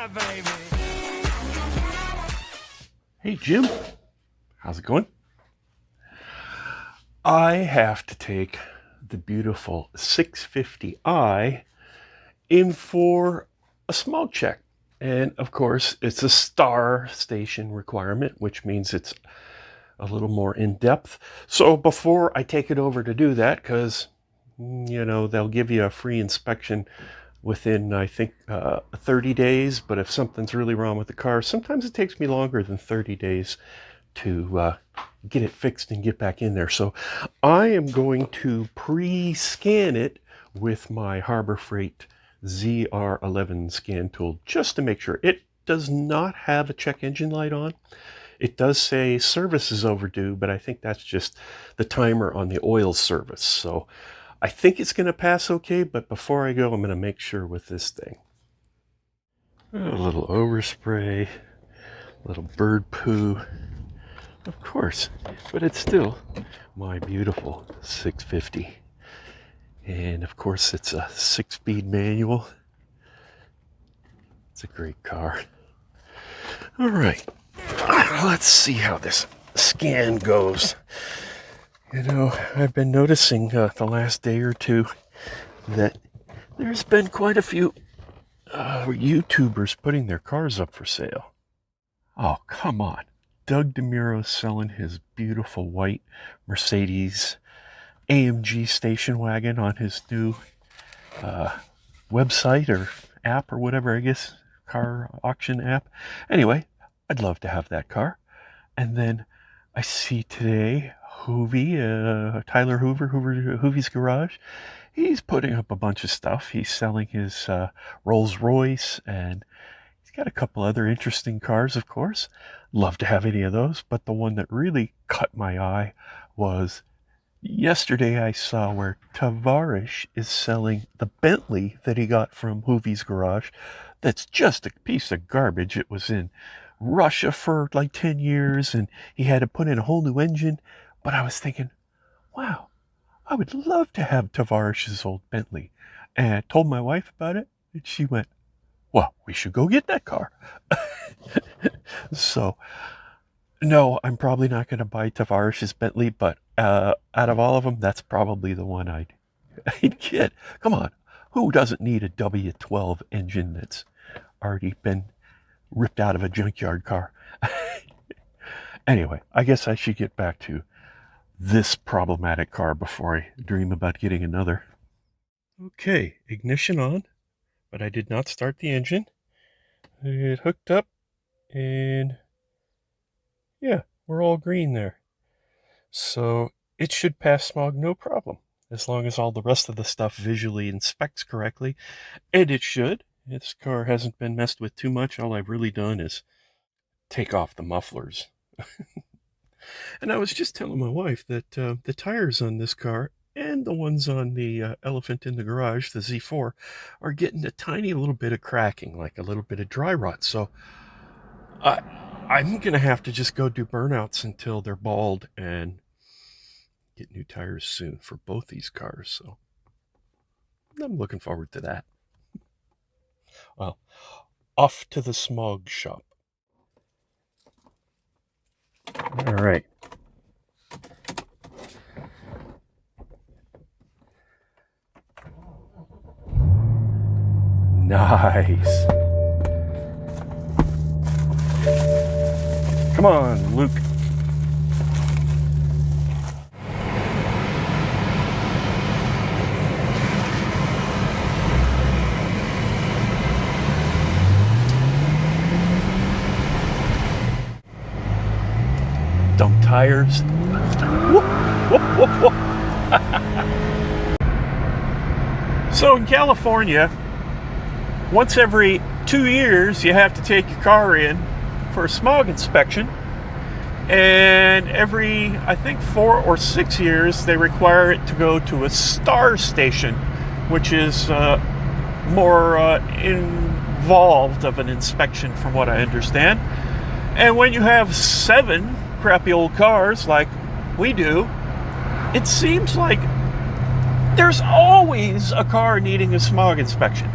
Yeah, baby. Hey Jim, how's it going? I have to take the beautiful 650i in for a smog check. And of course, it's a star station requirement, which means it's a little more in depth. So before I take it over to do that, because they'll give you a free inspection within, I think, 30 days. But if something's really wrong with the car, sometimes it takes me longer than 30 days to get it fixed and get back in there. So I am going to pre-scan it with my Harbor Freight ZR11 scan tool just to make sure. It does not have a check engine light on. It does say service is overdue, but I think that's just the timer on the oil service. So I think it's going to pass okay, but before I go, I'm going to make sure with this thing. A little overspray, a little bird poo. Of course, but it's still my beautiful 650. And of course, it's a 6-speed manual. It's a great car. All right, let's see how this scan goes. I've been noticing the last day or two that there's been quite a few YouTubers putting their cars up for sale. Oh, come on. Doug DeMuro selling his beautiful white Mercedes AMG station wagon on his new website or app or whatever, I guess, car auction app. Anyway, I'd love to have that car. And then I see today Tyler Hoovy's Garage. He's putting up a bunch of stuff. He's selling his Rolls Royce, and he's got a couple other interesting cars, of course. Love to have any of those, but the one that really caught my eye was yesterday I saw where Tavares is selling the Bentley that he got from Hoovy's Garage. That's just a piece of garbage. It was in Russia for like 10 years, and he had to put in a whole new engine. But I was thinking, wow, I would love to have Tavares' old Bentley. And I told my wife about it, and she went, well, we should go get that car. So, no, I'm probably not going to buy Tavares' Bentley, but out of all of them, that's probably the one I'd get. Come on, who doesn't need a W12 engine that's already been ripped out of a junkyard car? Anyway, I guess I should get back to this problematic car before I dream about getting another. Okay, ignition on, but I did not start the engine. It hooked up, and yeah, we're all green there. So it should pass smog no problem, as long as all the rest of the stuff visually inspects correctly. And it should. This car hasn't been messed with too much. All I've really done is take off the mufflers. And I was just telling my wife that the tires on this car and the ones on the Elephant in the Garage, the Z4, are getting a tiny little bit of cracking, like a little bit of dry rot. So I'm going to have to just go do burnouts until they're bald and get new tires soon for both these cars. So I'm looking forward to that. Well, off to the smog shop. All right. Nice. Come on, Luke. Dump tires. Whoop, whoop, whoop, whoop. So in California, once every 2 years, you have to take your car in for a smog inspection. And every, I think, 4 or 6 years, they require it to go to a star station, which is more involved of an inspection from what I understand. And when you have 7 crappy old cars like we do, it seems like there's always a car needing a smog inspection.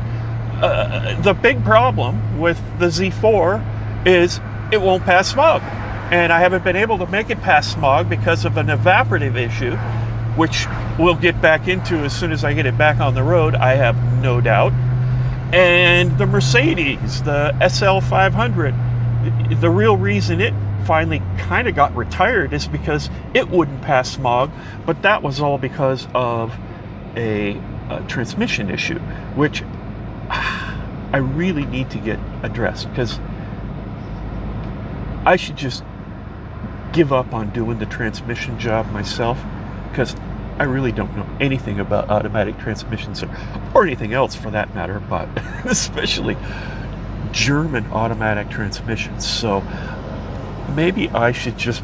the big problem with the Z4 is it won't pass smog. And I haven't been able to make it past smog because of an evaporative issue, which we'll get back into as soon as I get it back on the road, I have no doubt. And the Mercedes, the SL500, the real reason it finally kind of got retired is because it wouldn't pass smog, but that was all because of a transmission issue, which I really need to get addressed, because I should just give up on doing the transmission job myself, because I really don't know anything about automatic transmissions or anything else for that matter, but especially German automatic transmissions. So maybe I should just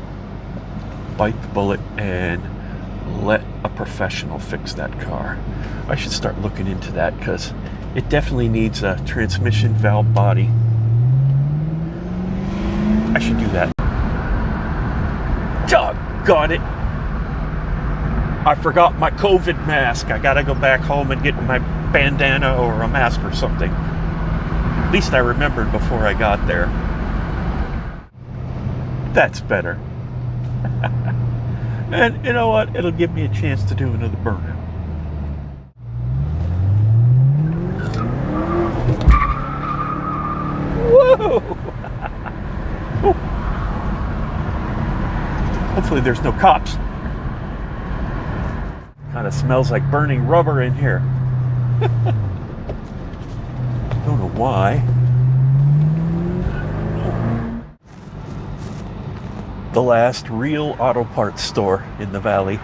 bite the bullet and let a professional fix that car. I should start looking into that, because it definitely needs a transmission valve body. I should do that. Doggone it! I forgot my COVID mask. I gotta go back home and get my bandana or a mask or something. At least I remembered before I got there. That's better. And you know what? It'll give me a chance to do another burnout. Whoa! Hopefully there's no cops. Kind of smells like burning rubber in here. Don't know why. The last real auto parts store in the valley.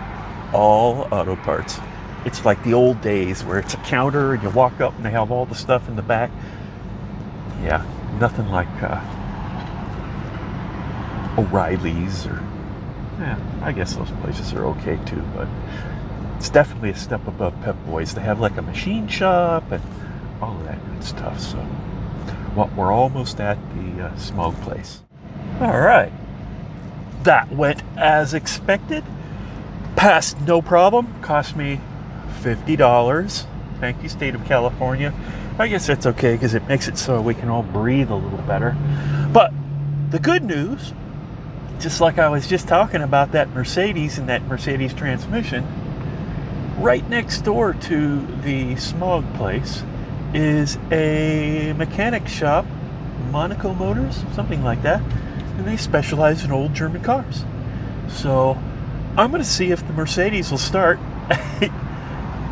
All auto parts. It's like the old days where it's a counter and you walk up and they have all the stuff in the back. Yeah, nothing like O'Reilly's or... Yeah, I guess those places are okay too, but it's definitely a step above Pep Boys. They have like a machine shop and all of that good stuff. So, well, we're almost at the smog place. All right, that went as expected. Passed no problem. Cost me $50. Thank you, state of California. I guess that's okay, because it makes it so we can all breathe a little better. But the good news, just like I was just talking about that Mercedes and that Mercedes transmission, right next door to the smog place is a mechanic shop, Monaco Motors, something like that, and they specialize in old German cars. So I'm going to see if the Mercedes will start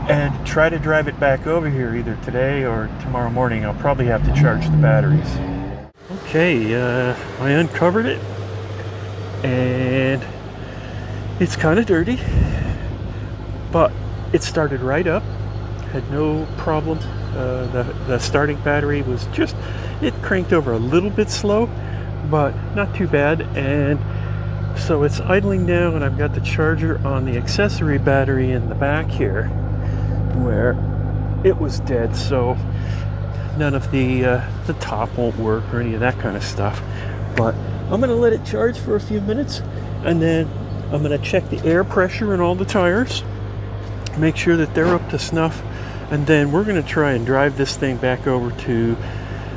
and try to drive it back over here either today or tomorrow morning. I'll probably have to charge the batteries. Okay, I uncovered it, and it's kind of dirty, but it started right up, had no problem. The starting battery was just, it cranked over a little bit slow, but not too bad. And so it's idling now, and I've got the charger on the accessory battery in the back here where it was dead, so none of the top won't work or any of that kind of stuff. But I'm going to let it charge for a few minutes, and then I'm going to check the air pressure in all the tires, make sure that they're up to snuff, and then we're going to try and drive this thing back over to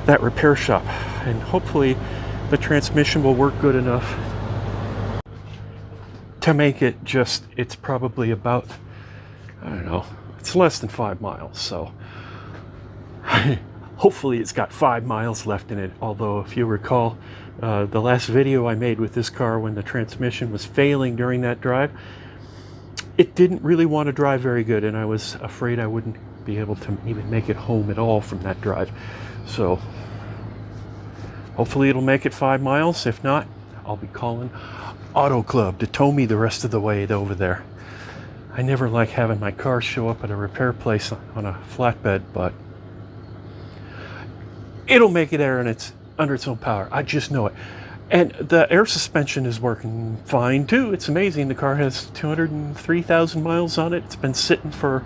that repair shop, and hopefully the transmission will work good enough to make it just, it's probably about, I don't know, it's less than 5 miles, so hopefully it's got 5 miles left in it. Although if you recall, the last video I made with this car when the transmission was failing during that drive, it didn't really want to drive very good, and I was afraid I wouldn't be able to even make it home at all from that drive. So hopefully it'll make it 5 miles. If not, I'll be calling Auto Club to tow me the rest of the way over there. I never like having my car show up at a repair place on a flatbed, but it'll make it there, and it's under its own power. I just know it. And the air suspension is working fine too. It's amazing. The car has 203,000 miles on it. It's been sitting for,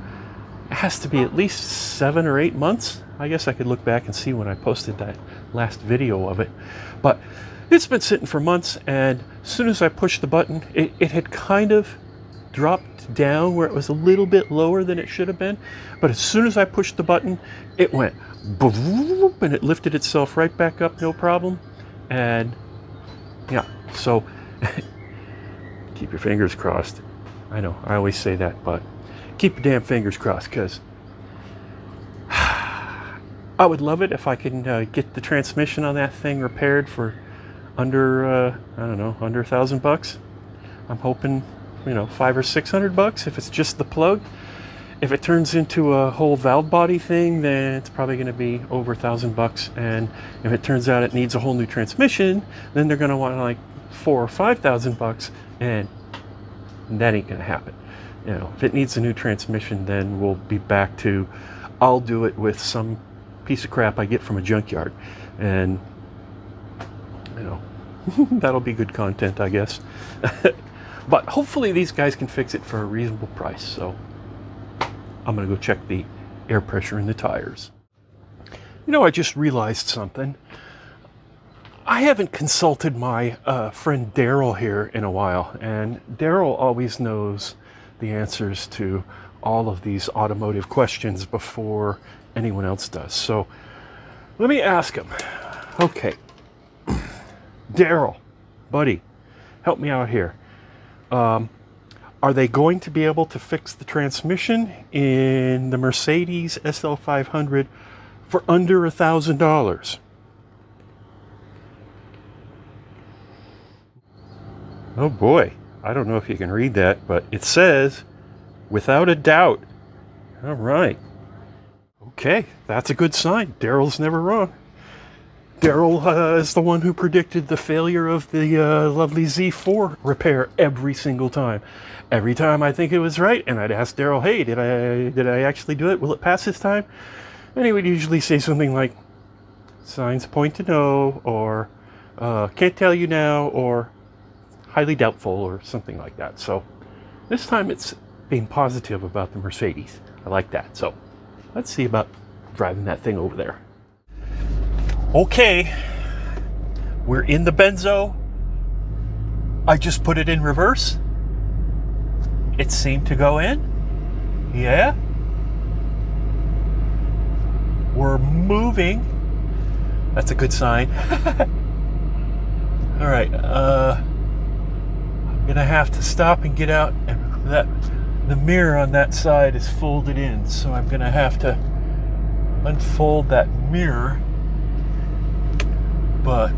it has to be at least 7 or 8 months. I guess I could look back and see when I posted that last video of it. But it's been sitting for months, and as soon as I pushed the button, it had kind of dropped down where it was a little bit lower than it should have been. But as soon as I pushed the button, it went boom, and it lifted itself right back up, no problem. And yeah, so keep your fingers crossed. I know, I always say that, but keep your damn fingers crossed, because I would love it if I can get the transmission on that thing repaired for under, I don't know, under $1,000. I'm hoping, you know, $500 or $600 if it's just the plug. If it turns into a whole valve body thing, then it's probably going to be over $1,000. And if it turns out it needs a whole new transmission, then they're going to want like $4,000 or $5,000, and that ain't going to happen. You know, if it needs a new transmission, then we'll be back to, I'll do it with some piece of crap I get from a junkyard, and you know, that'll be good content, I guess. But hopefully these guys can fix it for a reasonable price. So I'm gonna go check the air pressure in the tires. You know, I just realized something. I haven't consulted my friend Daryl here in a while, and Daryl always knows the answers to all of these automotive questions before anyone else does. So let me ask him. Okay, Daryl, buddy, help me out here. Are they going to be able to fix the transmission in the Mercedes SL500 for under $1,000? Oh boy, I don't know if you can read that, but it says, without a doubt. All right. Okay, that's a good sign. Daryl's never wrong. Daryl is the one who predicted the failure of the lovely Z4 repair every single time. Every time I think it was right, and I'd ask Daryl, hey, did I actually do it? Will it pass this time? And he would usually say something like, signs point to no, or can't tell you now, or highly doubtful, or something like that. So this time it's being positive about the Mercedes. I like that. So let's see about driving that thing over there. Okay, we're in the benzo. I just put it in reverse. It seemed to go in. Yeah. We're moving. That's a good sign. All right, I'm gonna have to stop and get out, and the mirror on that side is folded in, so I'm gonna have to unfold that mirror. But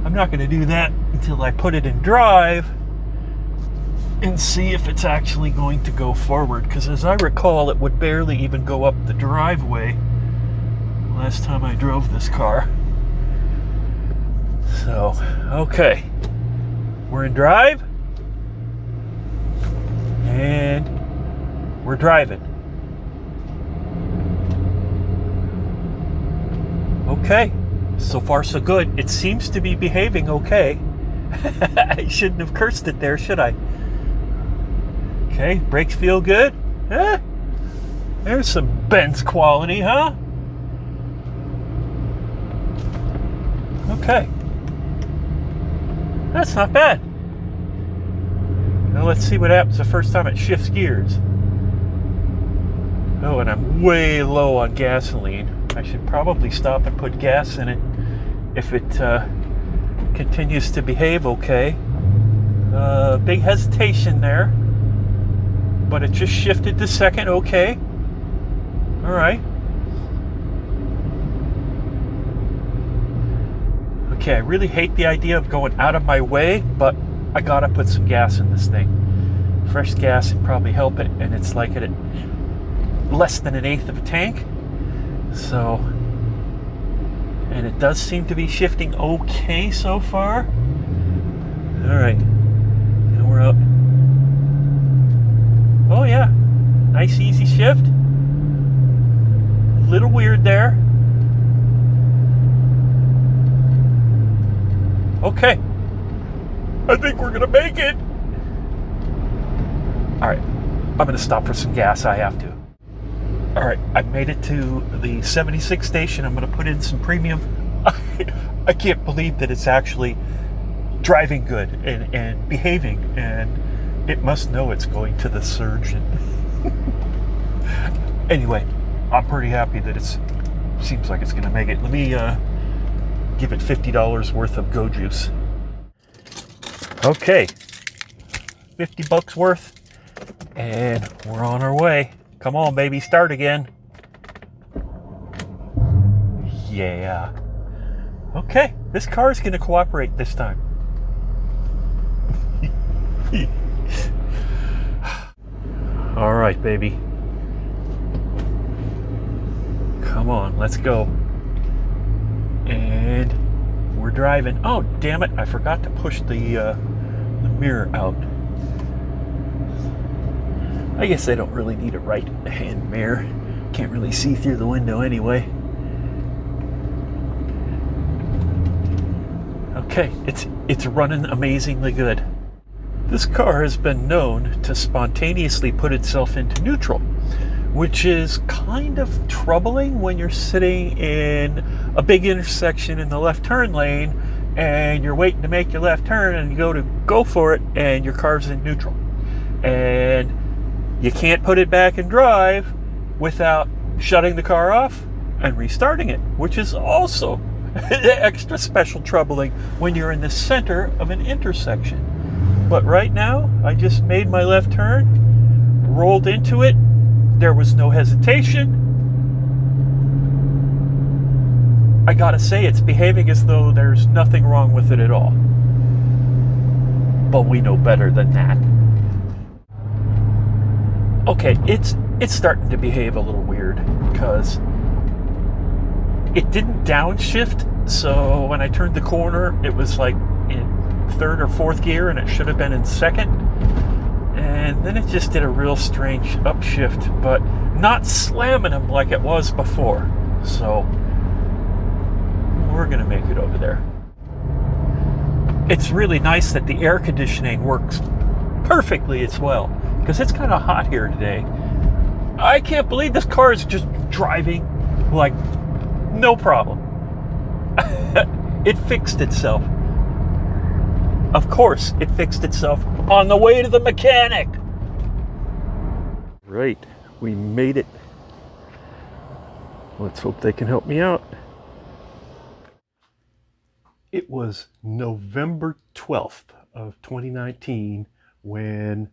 I'm not going to do that until I put it in drive and see if it's actually going to go forward, because as I recall, it would barely even go up the driveway last time I drove this car. So, okay, we're in drive and we're driving. Okay. So far, so good. It seems to be behaving okay. I shouldn't have cursed it there, should I? Okay, brakes feel good. Huh? There's some Benz quality, huh? Okay. That's not bad. Now let's see what happens the first time it shifts gears. Oh, and I'm way low on gasoline. I should probably stop and put gas in it if it continues to behave okay. Big hesitation there, but it just shifted to second. Okay. All right. Okay, I really hate the idea of going out of my way, but I gotta put some gas in this thing. Fresh gas would probably help it, and it's like at less than 1/8 of a tank. So, and it does seem to be shifting okay so far. All right, and we're up. Oh yeah, nice easy shift. Little weird there. Okay, I think we're gonna make it. All right, I'm gonna stop for some gas. I have to. All right, I made it to the 76 station. I'm going to put in some premium. I can't believe that it's actually driving good and behaving. And It must know it's going to the surgeon. Anyway, I'm pretty happy that it seems like it's going to make it. Let me give it $50 worth of Go Juice. Okay, 50 bucks worth, and we're on our way. Come on, baby, start again. Yeah. Okay, this car is going to cooperate this time. All right, baby. Come on, let's go. And we're driving. Oh, damn it, I forgot to push the mirror out. I guess I don't really need a right-hand mirror. Can't really see through the window anyway. Okay, it's running amazingly good. This car has been known to spontaneously put itself into neutral, which is kind of troubling when you're sitting in a big intersection in the left turn lane and you're waiting to make your left turn and you go for it and your car's in neutral. And you can't put it back in drive without shutting the car off and restarting it, which is also extra special troubling when you're in the center of an intersection. But right now, I just made my left turn, rolled into it. There was no hesitation. I gotta say, it's behaving as though there's nothing wrong with it at all. But we know better than that. Okay, it's starting to behave a little weird because it didn't downshift. So when I turned the corner, it was like in third or fourth gear and it should have been in second. And then it just did a real strange upshift, but not slamming them like it was before. So we're gonna make it over there. It's really nice that the air conditioning works perfectly as well, because it's kind of hot here today. I can't believe this car is just driving like no problem. It fixed itself. Of course, it fixed itself on the way to the mechanic. Right, we made it. Let's hope they can help me out. It was November 12th of 2019 when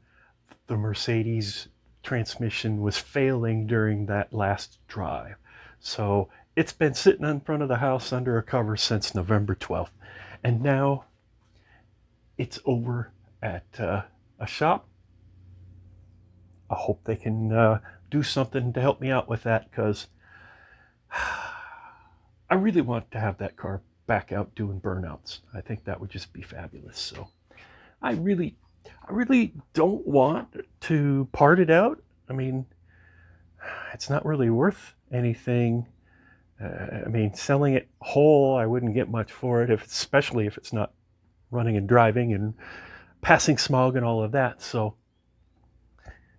the Mercedes transmission was failing during that last drive. So it's been sitting in front of the house under a cover since November 12th. And now it's over at a shop. I hope they can do something to help me out with that, because I really want to have that car back out doing burnouts. I think that would just be fabulous. So I really don't want to part it out. I mean, it's not really worth anything. I mean, selling it whole, I wouldn't get much for it, especially if it's not running and driving and passing smog and all of that. So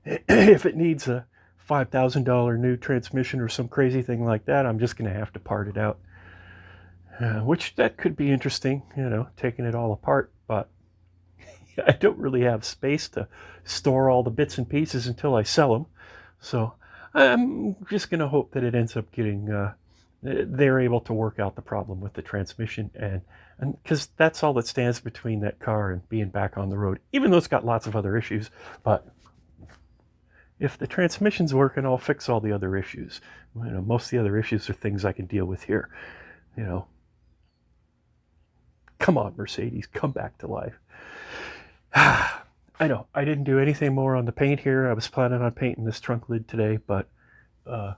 if it needs a $5,000 new transmission or some crazy thing like that, I'm just going to have to part it out. Which that could be interesting, you know, taking it all apart, but I don't really have space to store all the bits and pieces until I sell them. So I'm just going to hope that it ends up getting, they're able to work out the problem with the transmission, and because that's all that stands between that car and being back on the road, even though it's got lots of other issues. But if the transmission's working, I'll fix all the other issues. You know, most of the other issues are things I can deal with here. You know, come on, Mercedes, come back to life. I know I didn't do anything more on the paint here. I was planning on painting this trunk lid today, but I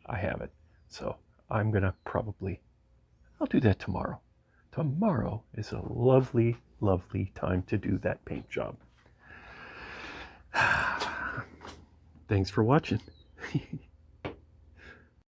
haven't. So I'm gonna I'll do that tomorrow. Tomorrow is a lovely, lovely time to do that paint job. Thanks for watching.